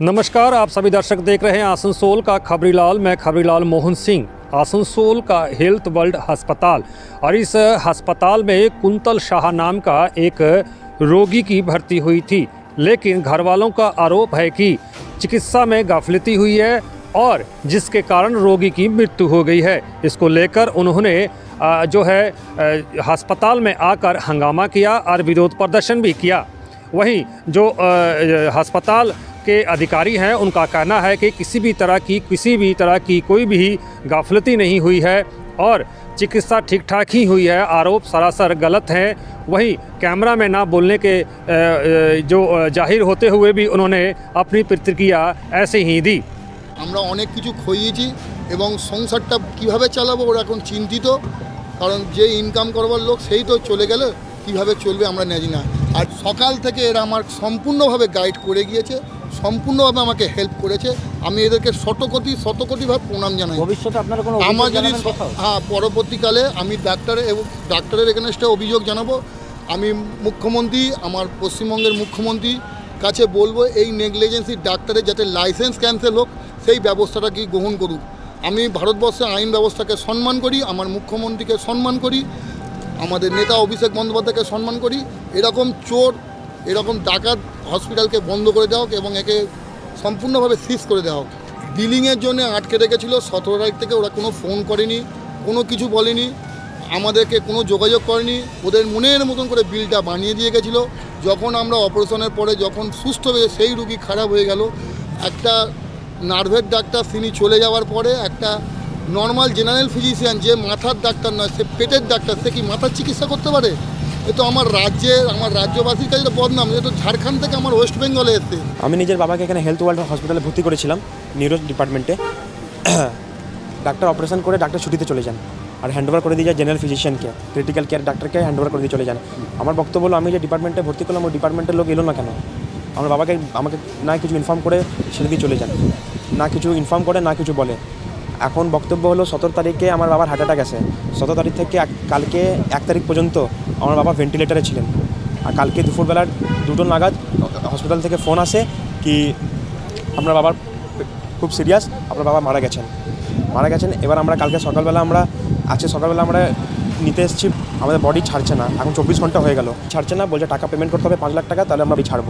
नमस्कार, आप सभी दर्शक देख रहे हैं आसनसोल का खबरीलाल। मैं खबरीलाल मोहन सिंह। आसनसोल का हेल्थ वर्ल्ड अस्पताल और इस अस्पताल में कुंतल शाह नाम का एक रोगी की भर्ती हुई थी, लेकिन घर वालों का आरोप है कि चिकित्सा में गाफिलती हुई है और जिसके कारण रोगी की मृत्यु हो गई है। इसको लेकर उन्होंने जो है अस्पताल में आकर हंगामा किया और विरोध प्रदर्शन भी किया। वहीं जो अस्पताल के अधिकारी हैं, उनका कहना है कि किसी भी तरह की कोई भी गाफिलती नहीं हुई है और चिकित्सा ठीक ठाक ही हुई है। आरोप सरासर गलत हैं। वहीं कैमरा में ना बोलने के जो जाहिर होते हुए भी उन्होंने अपनी प्रतिक्रिया ऐसे ही दी। আমরা অনেক কিছু খইয়েছি এবং সংসারটা কিভাবে চালাবো ওরা এখন চিন্তিত, কারণ যে ইনকাম করবার লোক সেই তো চলে গেলে কিভাবে চলবে আমরা জানি না। আর সকাল থেকে এরা আমার সম্পূর্ণভাবে গাইড করে গিয়েছে, সম্পূর্ণভাবে আমাকে হেল্প করেছে। আমি এদেরকে শতকোটিভাবে প্রণাম জানাই। ভবিষ্যতে আপনারা কোনো আমার যদি পরবর্তীকালে আমি ডাক্তারের এগেনস্টে অভিযোগ জানাবো। আমি মুখ্যমন্ত্রী, আমার পশ্চিমবঙ্গের মুখ্যমন্ত্রী কাছে বলবো এই নেগলিজেন্সি ডাক্তারের যাতে লাইসেন্স ক্যান্সেল হোক, সেই ব্যবস্থাটা কি গ্রহণ করুক। আমি ভারতবর্ষের আইন ব্যবস্থাকে সম্মান করি, আমার মুখ্যমন্ত্রীকে সম্মান করি, আমাদের নেতা অভিষেক বন্দ্যোপাধ্যায়কে সম্মান করি। এরকম চোর, এরকম ডাকাত হসপিটালকে বন্ধ করে দেওয়া হোক এবং একে সম্পূর্ণভাবে সিজ করে দেওয়া হোক। বিলিংয়ের জন্য আটকে রেখেছিল 17 তারিখ থেকে। ওরা কোনো ফোন করেনি, কোনো কিছু বলেনি, আমাদেরকে কোনো যোগাযোগ করেনি। ওদের মনের মতন করে বিলটা বানিয়ে দিয়ে গেছিলো। যখন আমরা অপারেশনের পরে যখন সুস্থ হয়ে সেই রুগী খারাপ হয়ে গেল, একটা নার্ভের ডাক্তার তিনি চলে যাওয়ার পরে একটা নর্মাল জেনারেল ফিজিশিয়ান, যে মাথার ডাক্তার নয়, সে পেটের ডাক্তার, সে কি মাথার চিকিৎসা করতে পারে? এ তো আমার রাজ্যবাসীর কাছে বদনাম। এ তো ঝাড়খণ্ড থেকে আমার ওয়েস্ট বেঙ্গলে এসছে। আমি নিজের বাবাকে এখানে হেলথ ওয়ার্ল্ড হসপিটালে ভর্তি করেছিলাম, নিউরো ডিপার্টমেন্টে। ডাক্তার অপারেশন করে ডাক্তার ছুটিতে চলে যান আর হ্যান্ডওভার করে দিয়ে যায় জেনারেল ফিজিশিয়ানকে, ক্রিটিক্যাল কেয়ার ডাক্তারকে হ্যান্ডওভার করে দিয়ে চলে যান। আমার বক্তব্য হলো, আমি যে ডিপার্টমেন্টে ভর্তি করলাম ওই ডিপার্টমেন্টের লোক এলো না কেন? আমার বাবাকে আমাকে না কিছু ইনফর্ম করে ছেড়ে দিয়ে চলে যান, না কিছু ইনফর্ম করে, না কিছু বলে। এখন বক্তব্য হলো 17 তারিখে আমার বাবার হার্ট অ্যাটাক আছে। 17 তারিখ থেকে কালকে 1 তারিখ পর্যন্ত আমার বাবা ভেন্টিলেটারে ছিলেন। আর কালকে দুপুরবেলার 2টো নাগাদ হসপিটাল থেকে ফোন আসে কি আপনার বাবার খুব সিরিয়াস, আপনার বাবা মারা গেছেন। এবার আমরা কালকে সকালবেলা আমরা নিতে এসেছি। আমাদের বডি ছাড়ছে না, এখন 24 ঘন্টা হয়ে গেল, ছাড়ছে না। বলছে টাকা পেমেন্ট করতে হবে 5 লাখ টাকা, তাহলে আমরা ছাড়বো।